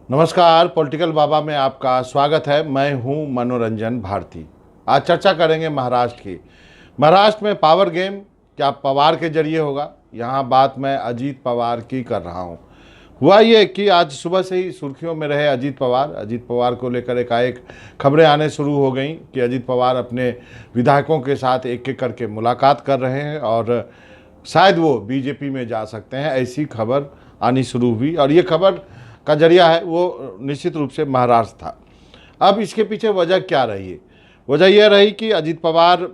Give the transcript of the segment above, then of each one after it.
नमस्कार, पॉलिटिकल बाबा में आपका स्वागत है। मैं हूं मनोरंजन भारती। आज चर्चा करेंगे महाराष्ट्र की। महाराष्ट्र में पावर गेम क्या पवार के जरिए होगा? यहां बात मैं अजीत पवार की कर रहा हूं। हुआ ये कि आज सुबह से ही सुर्खियों में रहे अजीत पवार को लेकर एकाएक खबरें आने शुरू हो गई कि अजीत पवार अपने विधायकों के साथ एक एक करके मुलाकात कर रहे हैं और शायद वो बीजेपी में जा सकते हैं, ऐसी खबर आनी शुरू हुई। और ये खबर का जरिया है वो निश्चित रूप से महाराष्ट्र था। अब इसके पीछे वजह क्या रही? वजह यह रही कि अजीत पवार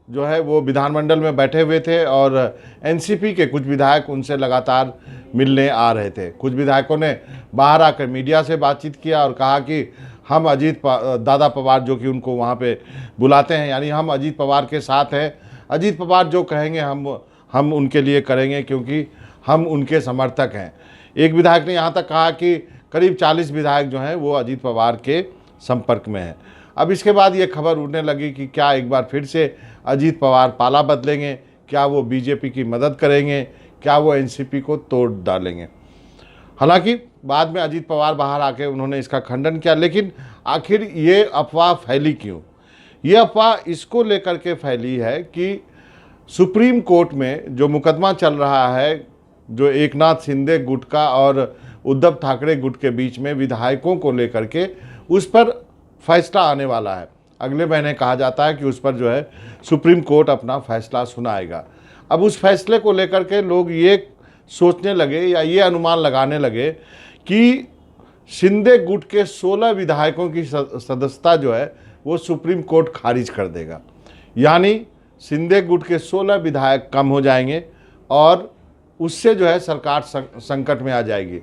जो है वो विधानमंडल में बैठे हुए थे और एनसीपी के कुछ विधायक उनसे लगातार मिलने आ रहे थे। कुछ विधायकों ने बाहर आकर मीडिया से बातचीत किया और कहा कि हम दादा पवार, जो कि उनको वहाँ पे बुलाते हैं, यानी हम अजीत पवार के साथ हैं। अजीत पवार जो कहेंगे हम उनके लिए करेंगे, क्योंकि हम उनके समर्थक हैं। एक विधायक ने यहाँ तक कहा कि करीब 40 विधायक जो हैं वो अजीत पवार के संपर्क में हैं। अब इसके बाद ये खबर उड़ने लगी कि क्या एक बार फिर से अजीत पवार पाला बदलेंगे, क्या वो बीजेपी की मदद करेंगे, क्या वो एनसीपी को तोड़ डालेंगे। हालांकि बाद में अजीत पवार बाहर आके उन्होंने इसका खंडन किया, लेकिन आखिर ये अफवाह फैली क्यों? ये अफवाह इसको लेकर के फैली है कि सुप्रीम कोर्ट में जो मुकदमा चल रहा है, जो एकनाथ शिंदे गुट का और उद्धव ठाकरे गुट के बीच में विधायकों को लेकर के, उस पर फैसला आने वाला है। अगले महीने कहा जाता है कि उस पर जो है सुप्रीम कोर्ट अपना फैसला सुनाएगा। अब उस फैसले को लेकर के लोग ये सोचने लगे या ये अनुमान लगाने लगे कि शिंदे गुट के 16 विधायकों की सदस्यता जो है वो सुप्रीम कोर्ट खारिज कर देगा। यानी शिंदे गुट के 16 विधायक कम हो जाएंगे और उससे जो है सरकार संकट में आ जाएगी।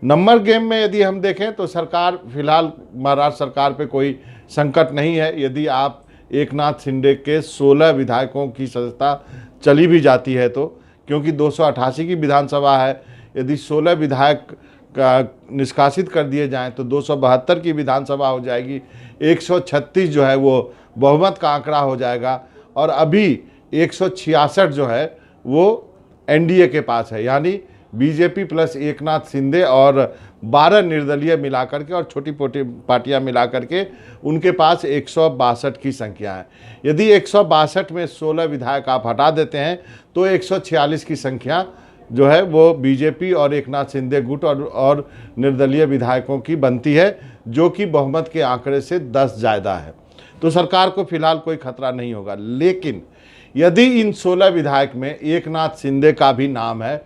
नंबर गेम में यदि हम देखें तो सरकार, फिलहाल महाराष्ट्र सरकार पे कोई संकट नहीं है। यदि आप एकनाथ शिंदे के 16 विधायकों की सदस्यता चली भी जाती है तो, क्योंकि 288 की विधानसभा है, यदि 16 विधायक का निष्कासित कर दिए जाएं तो 272 की विधानसभा हो जाएगी। 136 जो है वो बहुमत का आंकड़ा हो जाएगा और अभी 166 जो है वो एनडीए के पास है। यानी बीजेपी प्लस एकनाथ शिंदे और 12 निर्दलीय मिलाकर के और छोटी छोटी पार्टियां मिलाकर के उनके पास 162 की संख्या है। यदि 162 में 16 विधायक आप हटा देते हैं तो 146 की संख्या जो है वो बीजेपी और एकनाथ शिंदे गुट और निर्दलीय विधायकों की बनती है, जो कि बहुमत के आंकड़े से 10 ज़्यादा है। तो सरकार को फिलहाल कोई खतरा नहीं होगा। लेकिन यदि इन 16 विधायक में एकनाथ शिंदे का भी नाम है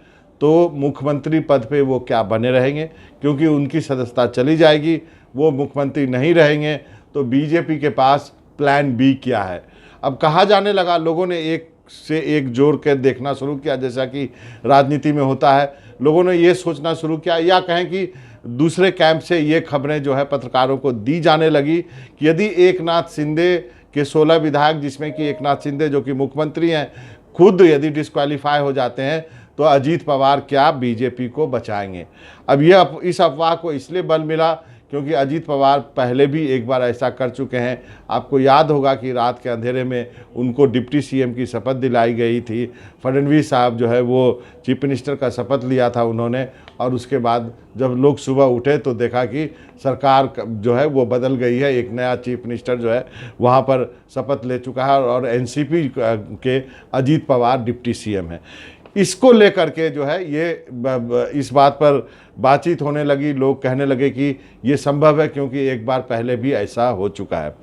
तो मुख्यमंत्री पद पे वो क्या बने रहेंगे? क्योंकि उनकी सदस्यता चली जाएगी, वो मुख्यमंत्री नहीं रहेंगे। तो बीजेपी के पास प्लान बी क्या है? अब कहा जाने लगा, लोगों ने एक से एक जोड़ कर देखना शुरू किया, जैसा कि राजनीति में होता है। लोगों ने ये सोचना शुरू किया, या कहें कि दूसरे कैंप से ये खबरें जो है पत्रकारों को दी जाने लगी कि यदि एकनाथ शिंदे के 16 विधायक, जिसमें कि एकनाथ शिंदे जो कि मुख्यमंत्री हैं, खुद यदि डिस्क्वालीफाई हो जाते हैं तो अजीत पवार क्या बीजेपी को बचाएंगे? अब इस अफवाह को इसलिए बल मिला क्योंकि अजीत पवार पहले भी एक बार ऐसा कर चुके हैं। आपको याद होगा कि रात के अंधेरे में उनको डिप्टी सीएम की शपथ दिलाई गई थी। फडणवीस साहब जो है वो चीफ मिनिस्टर का शपथ लिया था उन्होंने, और उसके बाद जब लोग सुबह उठे तो देखा कि सरकार जो है वो बदल गई है। एक नया चीफ मिनिस्टर जो है वहाँ पर शपथ ले चुका है और एनसीपी के अजीत पवार डिप्टी सीएम है। इसको लेकर के जो है ये इस बात पर बातचीत होने लगी। लोग कहने लगे कि ये संभव है क्योंकि एक बार पहले भी ऐसा हो चुका है।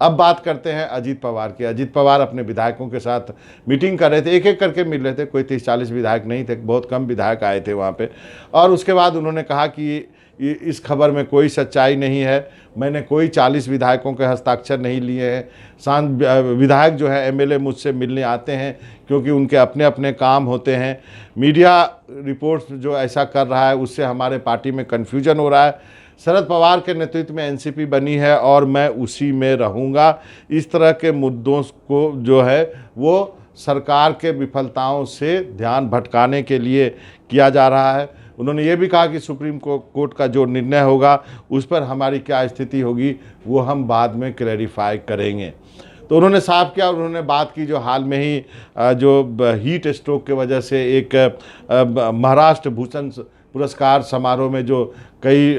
अब बात करते हैं अजीत पवार की। अजीत पवार अपने विधायकों के साथ मीटिंग कर रहे थे, एक एक करके मिल रहे थे। कोई 30-40 विधायक नहीं थे, बहुत कम विधायक आए थे वहाँ पे। और उसके बाद उन्होंने कहा कि इस खबर में कोई सच्चाई नहीं है, मैंने कोई 40 विधायकों के हस्ताक्षर नहीं लिए हैं। विधायक जो है एमएलए मुझसे मिलने आते हैं क्योंकि उनके अपने अपने काम होते हैं। मीडिया रिपोर्ट्स जो ऐसा कर रहा है उससे हमारे पार्टी में कन्फ्यूजन हो रहा है। शरद पवार के नेतृत्व में एनसीपी बनी है और मैं उसी में रहूँगा। इस तरह के मुद्दों को जो है वो सरकार के विफलताओं से ध्यान भटकाने के लिए किया जा रहा है। उन्होंने ये भी कहा कि सुप्रीम कोर्ट का जो निर्णय होगा उस पर हमारी क्या स्थिति होगी वो हम बाद में क्लैरिफाई करेंगे। तो उन्होंने साफ किया। उन्होंने बात की जो हाल में ही जो हीट स्ट्रोक की वजह से एक महाराष्ट्र भूषण पुरस्कार समारोह में जो कई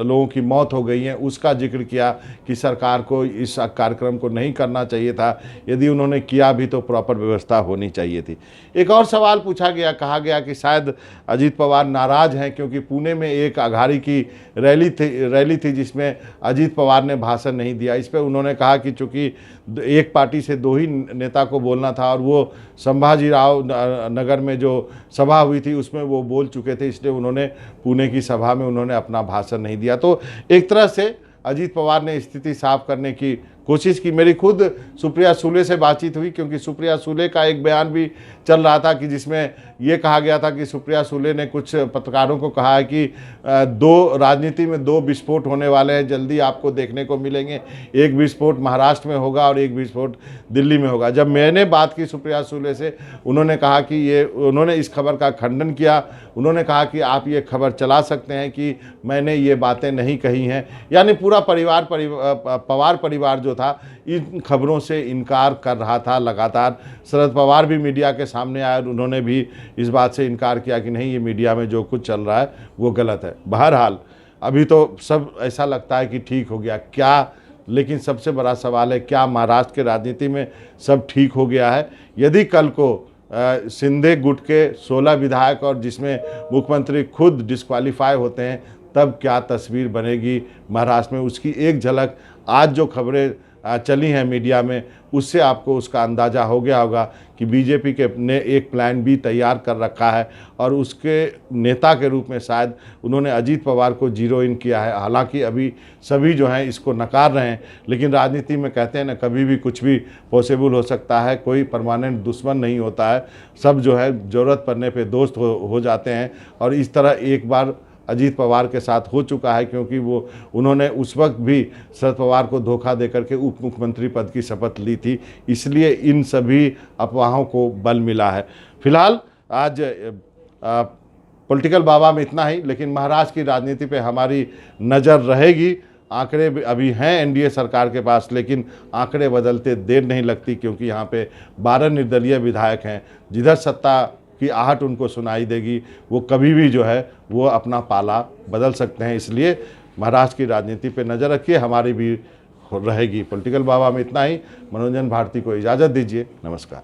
लोगों की मौत हो गई है, उसका जिक्र किया कि सरकार को इस कार्यक्रम को नहीं करना चाहिए था, यदि उन्होंने किया भी तो प्रॉपर व्यवस्था होनी चाहिए थी। एक और सवाल पूछा गया, कहा गया कि शायद अजीत पवार नाराज़ हैं क्योंकि पुणे में एक अघाड़ी की रैली थी जिसमें अजीत पवार ने भाषण नहीं दिया। इस पर उन्होंने कहा कि चूँकि एक पार्टी से दो ही नेता को बोलना था और वो संभाजीराव नगर में जो सभा हुई थी उसमें वो बोल चुके थे, इसलिए उन्होंने पुणे की सभा में उन्होंने अपना भाषण नहीं दिया। तो एक तरह से अजीत पवार ने स्थिति साफ करने की कोशिश की। मेरी खुद सुप्रिया सुले से बातचीत हुई क्योंकि सुप्रिया सुले का एक बयान भी चल रहा था कि जिसमें ये कहा गया था कि सुप्रिया सुले ने कुछ पत्रकारों को कहा है कि राजनीति में दो विस्फोट होने वाले हैं, जल्दी आपको देखने को मिलेंगे। एक विस्फोट महाराष्ट्र में होगा और एक विस्फोट दिल्ली में होगा। जब मैंने बात की सुप्रिया सुले से, उन्होंने कहा कि उन्होंने इस खबर का खंडन किया। उन्होंने कहा कि आप ये खबर चला सकते हैं कि मैंने ये बातें नहीं कही हैं। यानी पूरा पवार परिवार जो था इन खबरों से इनकार कर रहा था लगातार। शरद पवार भी मीडिया के सामने आए और उन्होंने भी इस बात से इनकार किया कि नहीं, ये मीडिया में जो कुछ चल रहा है वो गलत है। बहरहाल अभी तो सब ऐसा लगता है कि ठीक हो गया क्या, लेकिन सबसे बड़ा सवाल है क्या महाराष्ट्र के राजनीति में सब ठीक हो गया है? यदि कल को शिंदे गुट के 16 विधायक और जिसमें मुख्यमंत्री खुद डिस्क्वालीफाई होते हैं, तब क्या तस्वीर बनेगी महाराष्ट्र में, उसकी एक झलक आज जो खबरें चली हैं मीडिया में उससे आपको उसका अंदाज़ा हो गया होगा कि बीजेपी के ने एक प्लान बी तैयार कर रखा है और उसके नेता के रूप में शायद उन्होंने अजीत पवार को जीरो इन किया है। हालांकि अभी सभी जो हैं इसको नकार रहे हैं, लेकिन राजनीति में कहते हैं ना, कभी भी कुछ भी पॉसिबल हो सकता है, कोई परमानेंट दुश्मन नहीं होता है, सब जो है ज़रूरत पड़ने पर दोस्त हो जाते हैं। और इस तरह एक बार अजीत पवार के साथ हो चुका है क्योंकि उन्होंने उस वक्त भी शरद पवार को धोखा देकर के उप मुख्यमंत्री पद की शपथ ली थी, इसलिए इन सभी अफवाहों को बल मिला है। फिलहाल आज पॉलिटिकल बाबा में इतना ही, लेकिन महाराष्ट्र की राजनीति पे हमारी नज़र रहेगी। आंकड़े अभी हैं एनडीए सरकार के पास, लेकिन आंकड़े बदलते देर नहीं लगती क्योंकि यहाँ पे 12 निर्दलीय विधायक हैं। जिधर सत्ता की आहट उनको सुनाई देगी, वो कभी भी जो है वो अपना पाला बदल सकते हैं। इसलिए महाराष्ट्र की राजनीति पे नज़र रखिए, हमारी भी रहेगी। पॉलिटिकल बाबा में इतना ही। मनोरंजन भारती को इजाज़त दीजिए। नमस्कार।